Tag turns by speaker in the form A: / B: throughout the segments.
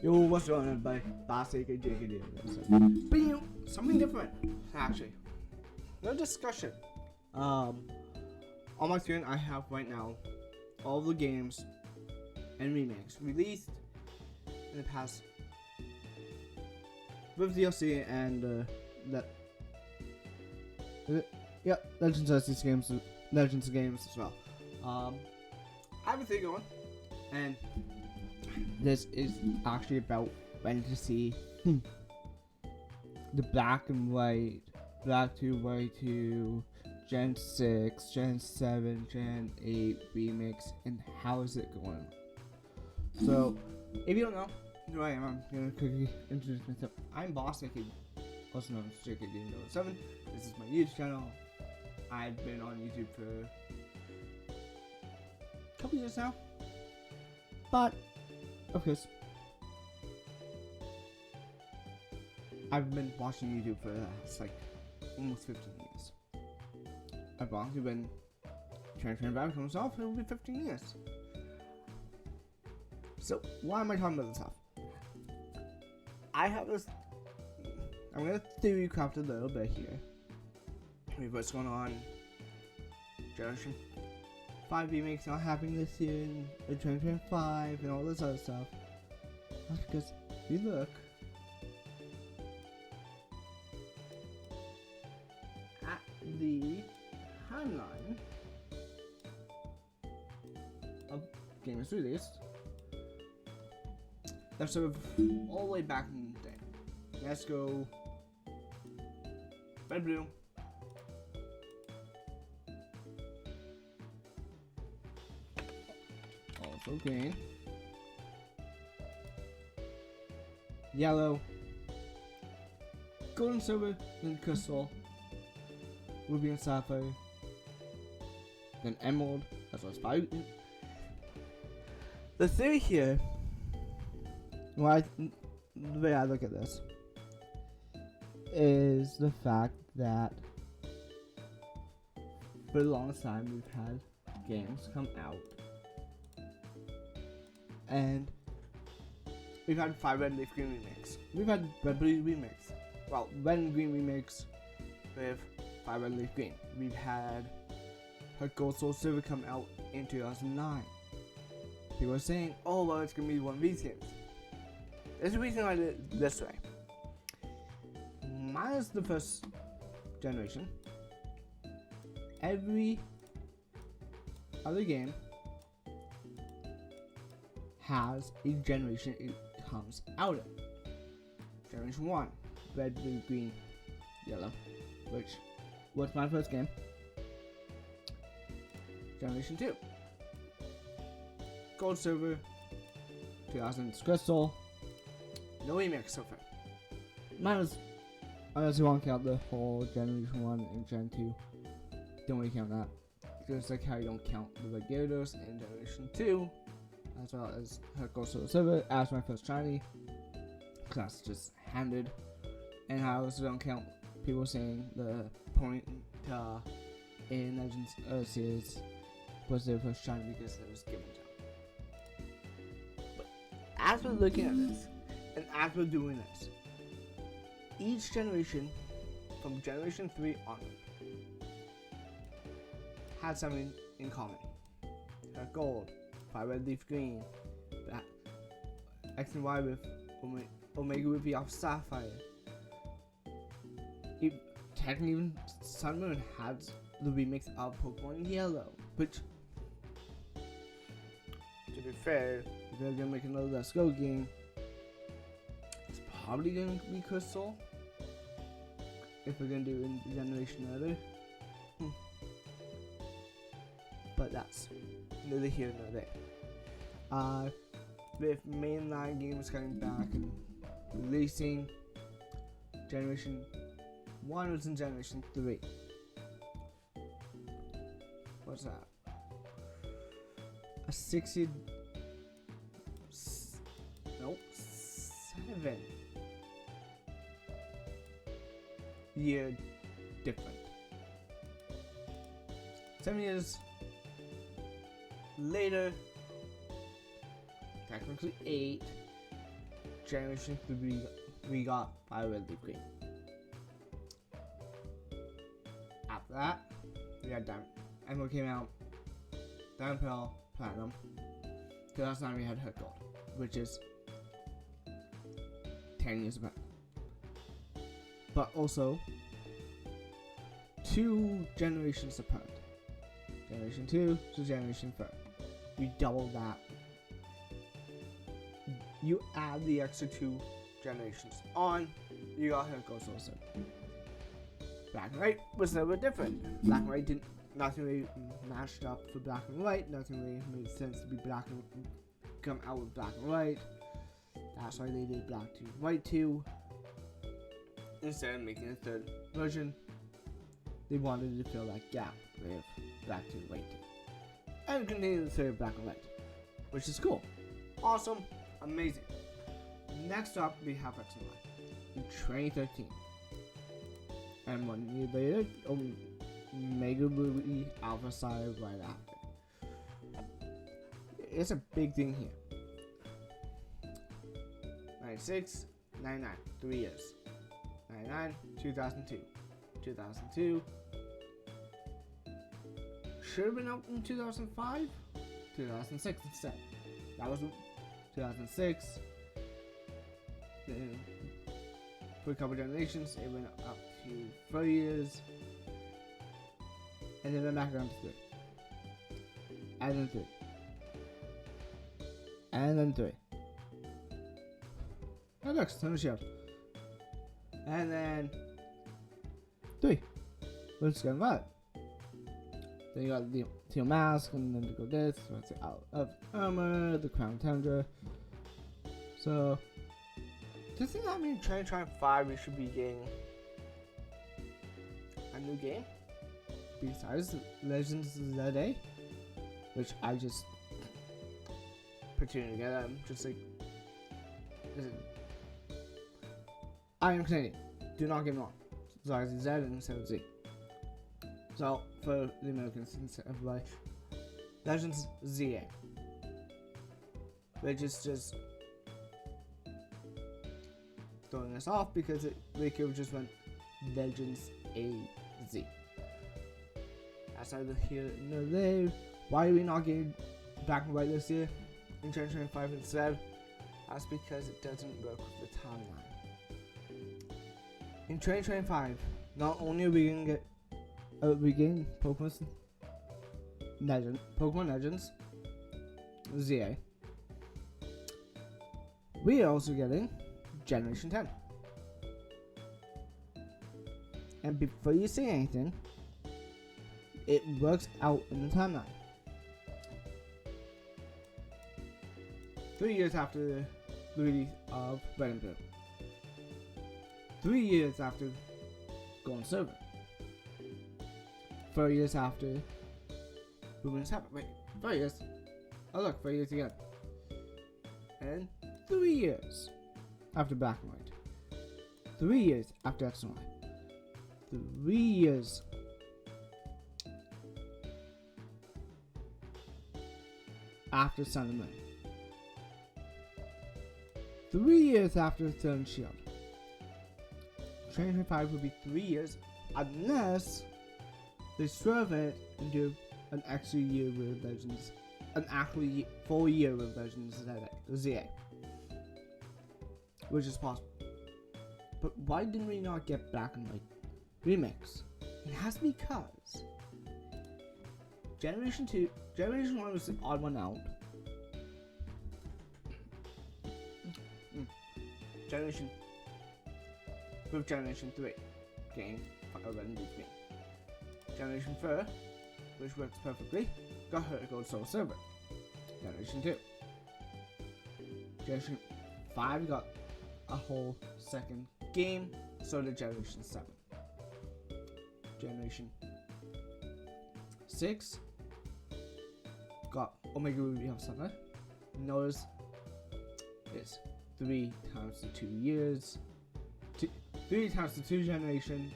A: Yo, what's going on, everybody? Boss aka JKD. But you know, something different, actually. No discussion. On my screen, I have right now all the games and remakes released in the past with DLC and Legends games as well. I have a thing going, and this is actually about when to see the black and white, black to white to Gen 6, Gen 7, Gen 8 remix, and how is it going? So, if you don't know who I am, I'm gonna quickly introduce myself. I'm Boss, also known as JKD7. This is my YouTube channel. I've been on YouTube for a couple years now, but of course, I've been watching YouTube for like almost 15 years. I've honestly been trying to back from myself, it will be 15 years. So, why am I talking about this stuff? I have this. I'm gonna theory craft a little bit here. Maybe what's going on. Generation 5 remakes not happening this year in 2025 and all this other stuff. That's because if you look at the timeline of games released, they're sort of all the way back in the day. Let's go Red Blue, also green, yellow, gold and silver, then crystal, ruby and sapphire, then emerald, as well as fire. The theory here, the way I look at this, is the fact that for the longest time we've had games come out and we've had 5 Red Leaf Green remakes. We've had Red Blue remakes. Well, Red and Green remakes with 5 Red Leaf Green. We've had Gold Soul Silver come out in 2009. People are saying, oh well, it's gonna be one of these games. There's a reason I did it this way. Minus the first generation, every other game has a generation it comes out in. Generation 1, red, blue, green, yellow, which was my first game. Generation 2, gold, silver, 2000s crystal, no remix so far. Minus, unless you want to count the whole generation 1 and gen 2, don't really count that. Just like how you don't count the Gyarados in generation 2, as well as Gold Soul Silver as my first shiny, because that's just handed. And I also don't count people saying the point in Legends series was their first shiny because it was given to them. But as we're looking at this, and as we're doing this, each generation, from generation 3 onward, had something in common. Gold, 5 Red Leaf Green, X and Y with Omega Ruby off Sapphire. Technically, even Sun Moon had the remix of Pokemon Yellow, which, to be fair, if they're gonna make another Let's Go game, it's probably gonna be Crystal. If we're gonna do in Generation Other. But that's neither here nor there. With mainline games coming back and releasing, Generation 1 was in Generation 3. What's that? A 60... Nope. 7 year different. 7 years later, technically 8, Generation 3 we got Violet Leaf Green. After that, we got Diamond. Emerald came out. Diamond Pearl, Platinum. 2009 we had Heart Gold, which is 10 years back. But also 2 generations apart. Generation 2 to Generation 3. You double that. You add the extra 2 generations on, you got Heart Gold Soul Silver. Black and White was a little bit different. Black and White didn't, nothing really matched up for Black and White. Nothing really made sense to be Black and come out with Black and White. That's why they did Black 2, White 2. Instead of making a 3rd version, they wanted to fill that gap with Black 2, White 2. And continue the 3rd Black and White, which is cool. Awesome. Amazing. Next up, we have X and Y in 2013. And 1 year later, Mega Ruby Alpha Side right after. It's a big thing here. 96, 99, 3 years. 99, 2002. 2002. Should have been out in 2005? 2006 instead. That was 2006. Then for a couple generations, it went up to 4 years. And then went back down to 3. And then 3. And then 3. Oh look, Thunder Shield. And then 3. Let's get that. Then you got the Teal Mask, and then you go this. So it's Out of Armor, the Crown Tundra. So, doesn't that mean 2025 we should be getting a new game? Besides Legends ZA? Which I just put together. I'm just like, I am Canadian. Do not get me wrong. So I Z instead of Z. So for the Americans, instead of like Legends ZA, which is just throwing us off because they could have just went Legends AZ. That's neither here nor there. Why are we not getting Black and White this year in 2025 instead? That's because it doesn't work with the timeline. In 2025, not only are we gonna get Pokemon Legends ZA, we are also getting Generation 10. And before you say anything, it works out in the timeline. 3 years after the release of Red and Blue. 3 years after Golden Silver. 4 years after Ruby and Sapphire. Wait, 4 years. Oh look, 4 years again. And 3 years after Black and White. 3 years after X and Y. 3 years after Sun and Moon. 3 years after Sword and Shield. 2025 will be 3 years unless they swerve it and do an extra year with Legends, an actual full year with Legends ZA, which is possible. But why didn't we not get Black and White remakes? It has to be because Generation 1 was the odd one out. Generation 3 game Red and Blue Green. Generation 4, which works perfectly, got Heart Gold Soul Silver. Generation 2. Generation 5 got a whole second game, so did Generation 7. Generation 6 got Omega Ruby of Summer. Notice it's 3 times the 2 years, 3 times the 2 generation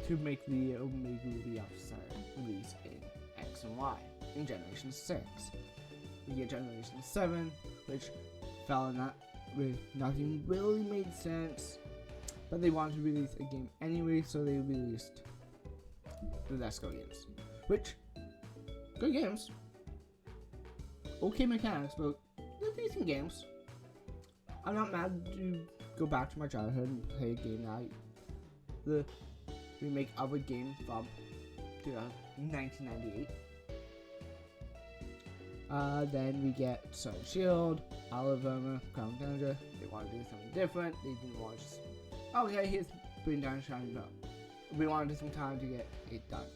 A: to make the Omega Ruby of Summer release in X and Y in Generation 6. We get Generation 7, which fell in that where nothing really made sense, but they wanted to release a game anyway, so they released the Let's Go games, which good games, okay mechanics, but they're decent games. I'm not mad to go back to my childhood and play a game now. The remake of a game from 1998. Then we get Sun Shield, Oliver, Crown Danger. They want to do something different. They didn't want to just, okay, here's bring down Shining Bell. We wanted some time to get it done.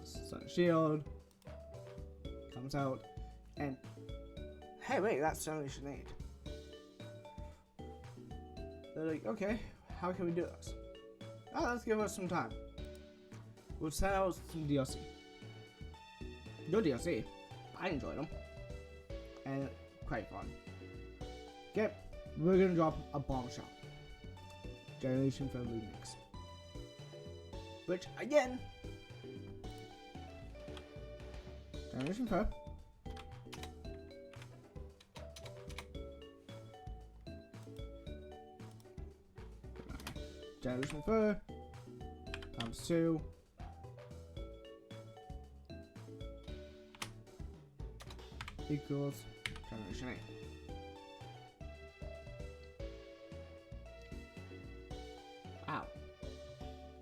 A: Sun Shield comes out, and hey, wait, that's Generation 8. They're like, okay, how can we do this? Oh, let's give us some time. We'll send out some DLC. No DLC. I enjoyed them. And quite fun. Okay, we're gonna drop a bombshell. Generation 5 remakes. Which, again, Generation 5. Generation 4 times 2 equals Generation 8. Wow.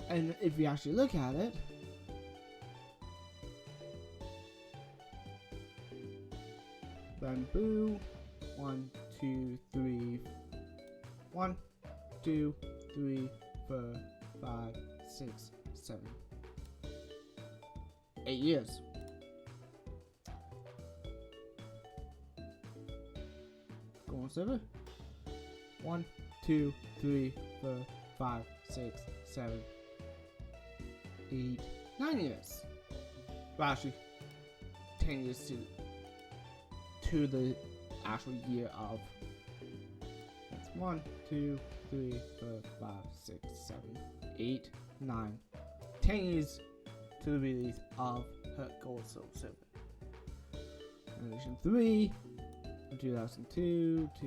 A: And if you actually look at it, bamboo, 1, 2, 3, 1, 2, 3, 4, 5, 6, 7, 8 years. Go on, server. 1, 2, 3, 4, 5, 6, 7, 8, 9 years. Well, actually, 10 years to the actual year of. That's 1, 2, 3, 4, 5, 6, 7, 8, 9, 10 years to the release of her Gold Soul Silver. Generation 3, from 2002 to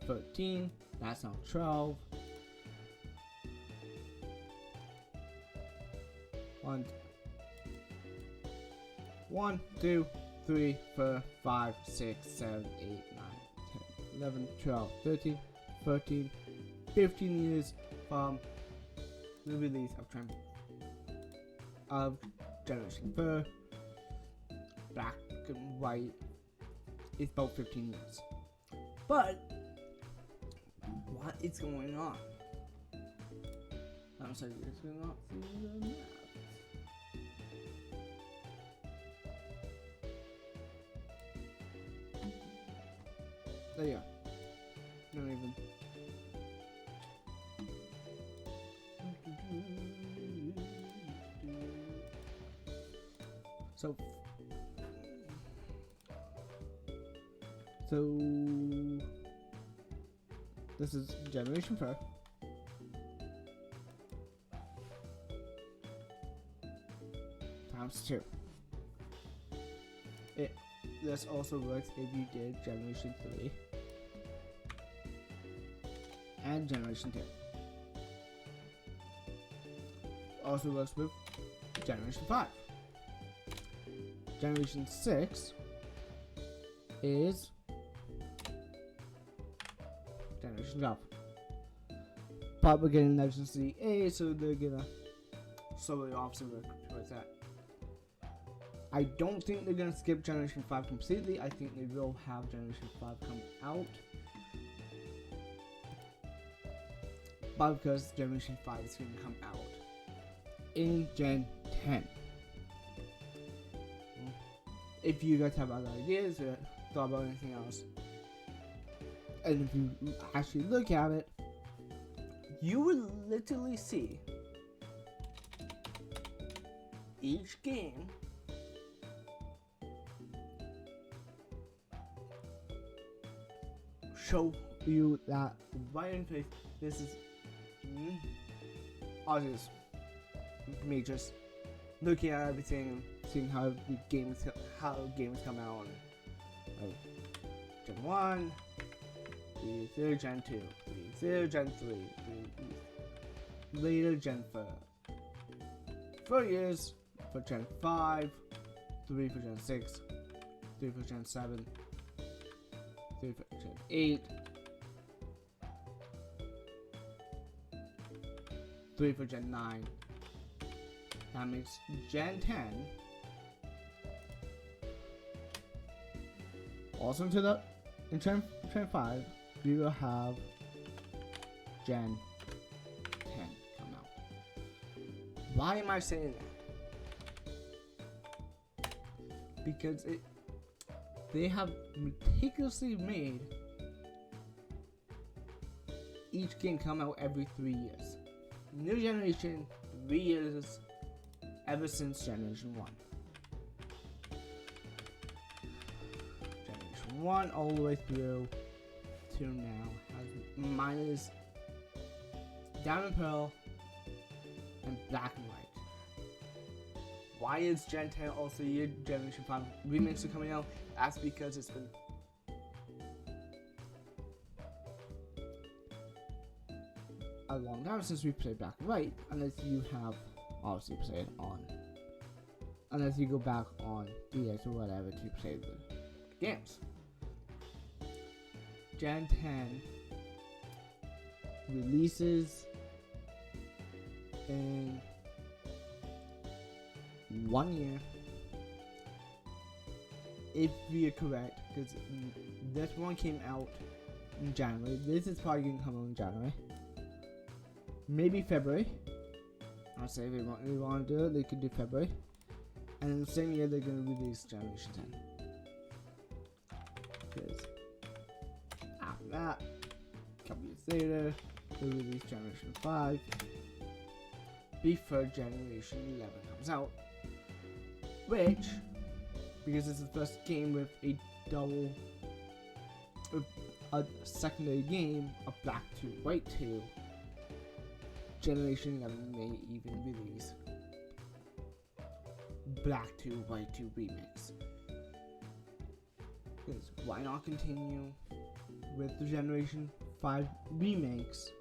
A: 2013. That's now 12. 1, 2, 3, 4, 5, 6, 7, 8, 9, 10, 11, 12, 13, 14, 15 years from the release of Generation 4. Black and white is about 15 years. But what is going on? I'm sorry, it's not see the map. There you go. Not even. So this is Generation 4. Times 2. This also works if you did Generation 3 and Generation 2. Also works with Generation 5. Generation 6 is Generation 12. But we're getting Legacy A, so they're gonna slowly obviously work towards that. I don't think they're gonna skip Generation 5 completely. I think they will have Generation 5 come out. But because Generation 5 is gonna come out in Gen 10. If you guys have other ideas or thought about anything else, and if you actually look at it, you will literally see each game show you that right in face. This is obvious. Me just looking at everything, seeing how the games come out, Gen 1, 3 Gen 2, 3 Gen 3, 3 later Gen 4. 4 years for Gen 5, 3 for Gen 6, 3 for Gen 7, 3 for Gen 8, 3 for Gen 9. That makes Gen 10. Also in Gen 5, we will have Gen 10 come out. Why am I saying that? Because they have meticulously made each game come out every 3 years. New generation, 3 years ever since Generation 1. Generation 1 all the way through to now has minus Diamond Pearl and Black and White. Why is Gen 10 also year Generation 5 remakes are coming out? That's because it's been a long time since we played Black and White, unless you have obviously played on, unless you go back on DS or whatever to play the games. Gen 10 releases in 1 year, if we are correct, because this one came out in January. This is probably going to come out in January. Maybe February. I'll say if they want to do it, they could do February. And in the same year, they're going to release Generation 10. Because after that, a couple years later, they release Generation 5 before Generation 11 comes out. Which, because it's the first game with a secondary game of Black 2, White 2, Generation 11 may even release Black 2, White 2 remix. Because why not continue with the Generation 5 remakes?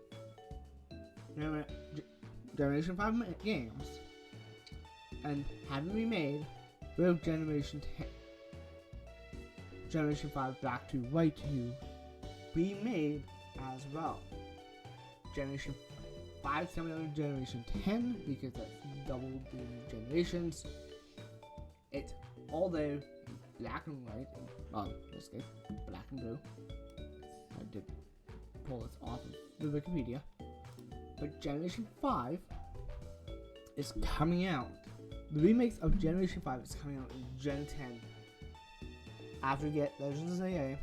A: Remember, Generation 5 games and have them remade with Generation 5 Black 2, White 2 remade as well. Generation 5 coming out in Generation 10 because that's double the generations. It's all there, black and white. In this case, black and blue. I did pull this off of the Wikipedia. But Generation 5 is coming out. The remakes of Generation 5 is coming out in Gen 10. After we get Legends of AA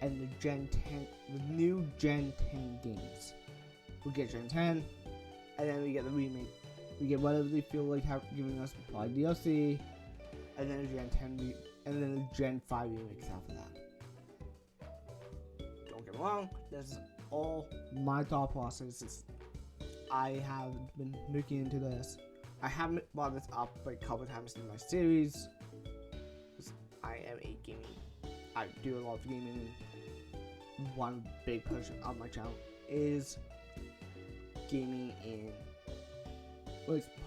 A: and the Gen 10, the new Gen 10 games. We get Gen 10, and then we get the remake. We get whatever they feel like giving us, probably DLC, and then Gen 10, and then the Gen 5 remakes after that. Don't get me wrong, this is all my thought process. I have been looking into this. I haven't brought this up a couple times in my series. I am a gaming. I do a lot of gaming. One big push on my channel is gaming in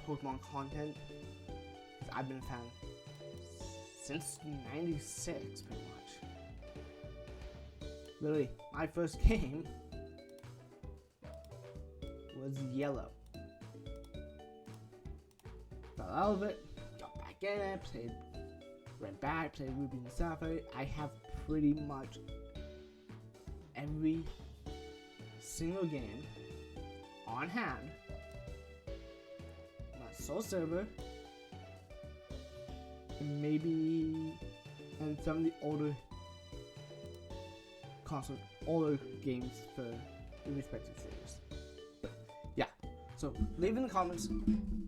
A: Pokemon content. Because I've been a fan since '96, pretty much. Literally, my first game was Yellow. Fell out of it, got back in it, went back, played Ruby and Sapphire. I have pretty much every single game on hand. My Soul Server, and some of the older games for the respective series. But yeah, so leave in the comments,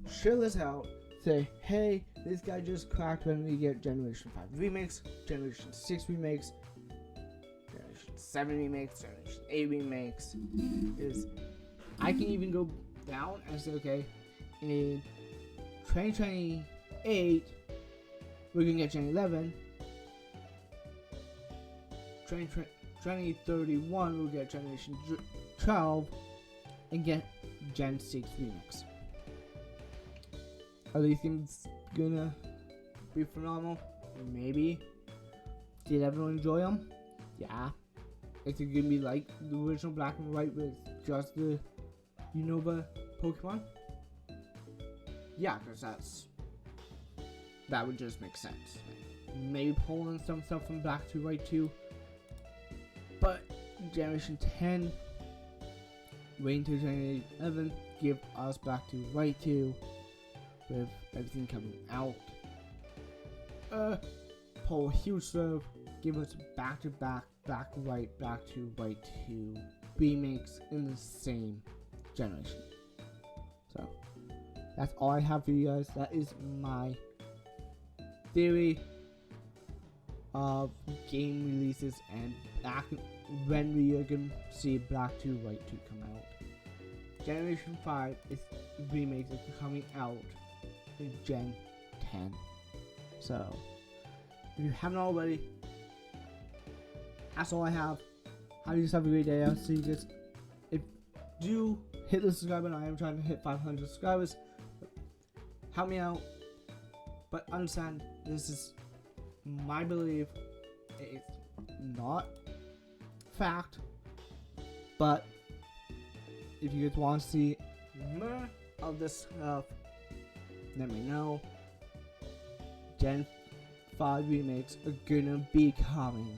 A: share this out, say, hey, this guy just cracked when we get Generation 5 remakes, Generation 6 remakes, Generation 7 remakes, Generation 8 remakes. I can even go down and say, okay, in 2028, we're gonna get Gen 11, 2031 we'll get Generation 12 and get Gen 6 remix. Are these things gonna be phenomenal? Maybe. Did everyone enjoy them? Yeah. Is it gonna be like the original Black and White with just the Unova Pokemon? Yeah, because that would just make sense. Maybe pulling some stuff from Black to White too. But Generation 10, waiting until Generation 11, give us Black to White 2 with everything coming out. Pull a huge serve, give us back to back, Black to White, Black to White 2 remakes in the same generation. So that's all I have for you guys. That is my theory of game releases and back when we are going to see Black to White 2 come out. Generation 5 is remakes is coming out in Gen 10. So if you haven't already, that's all I have. Have you have a great day. I'll see you guys. If you hit the subscribe button, I am trying to hit 500 subscribers. Help me out. But understand, this is my belief. It's not fact. But if you guys want to see more of this stuff, let me know. Gen 5 remakes are gonna be coming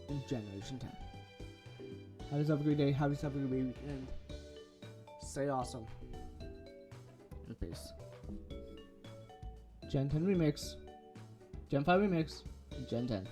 A: in Generation 10. Have yourself a great day. Have yourself a good weekend. Stay awesome. And peace. Gen 10 remix, Gen 5 remix, Gen 10.